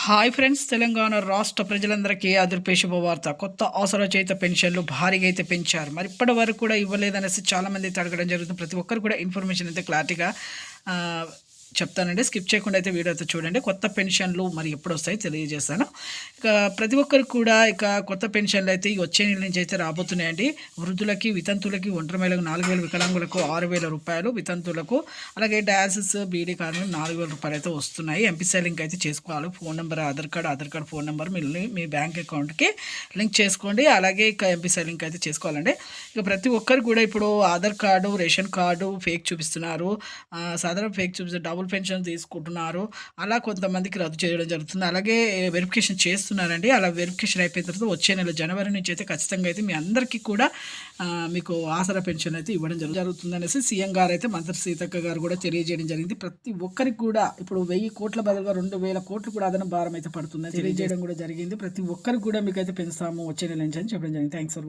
Hi friends, Telangana రాష్ట్ర ప్రజలందరికీ అదిరిపే శుభవార్త. కొత్త ఆసరా చేత పెన్షన్లు భారీగా అయితే పెంచారు. మరి ఇప్పటి వరకు కూడా ఇవ్వలేదనేసి చాలామంది అయితే అడగడం జరుగుతుంది. ప్రతి ఒక్కరు కూడా ఇన్ఫర్మేషన్ అయితే క్లారిటీగా చెప్తానండి. స్కిప్ చేయకుండా అయితే వీడియో అయితే చూడండి. కొత్త పెన్షన్లు మరి ఎప్పుడు వస్తాయి తెలియజేస్తాను. ఇక ప్రతి ఒక్కరు కూడా కొత్త పెన్షన్లు అయితే వచ్చే నెల నుంచి అయితే రాబోతున్నాయండి. వృద్ధులకి, వితంతులకి, ఒంటరి మహిళలకు 4,000, వికలాంగులకు 6,000 రూపాయలు, వితంతులకు అలాగే డయాలసిస్ బీడీ కార్డు 4,000 రూపాయలు అయితే వస్తున్నాయి. ఎంపీసీ లింక్ అయితే చేసుకోవాలి. Phone number, Aadhaar card phone number మీ బ్యాంక్ అకౌంట్కి లింక్ చేసుకోండి. అలాగే ఎంపీసీ లింక్ అయితే చేసుకోవాలండి. ఇక ప్రతి ఒక్కరు కూడా ఇప్పుడు Aadhaar card, ration card fake చూపిస్తున్నారు. సాధారణ ఫేక్ చూపిస్తే డబుల్ పెన్షన్ తీసుకుంటున్నారు. అలా కొంతమందికి రద్దు చేయడం జరుగుతుంది. అలాగే వెరిఫికేషన్ చేస్తున్నారండి. అలా వెరిఫికేషన్ అయిపోయిన తర్వాత వచ్చే నెల జనవరి నుంచి అయితే ఖచ్చితంగా అయితే మీ అందరికీ కూడా మీకు ఆసరా పెన్షన్ అయితే ఇవ్వడం జరుగుతుంది అనేసి సీఎం గారు అయితే మంత్రి సీతక్క గారు కూడా తెలియజేయడం జరిగింది. ప్రతి ఒక్కరికి కూడా ఇప్పుడు 1,000 కోట్ల బదులుగా 2,000 కోట్లు కూడా అదన భారం అయితే పడుతుందని తెలియజేయడం కూడా జరిగింది. ప్రతి ఒక్కరికి కూడా మీకు అయితే పెంచుతాము వచ్చే నెల నుంచి అని చెప్పడం జరిగింది. Thanks for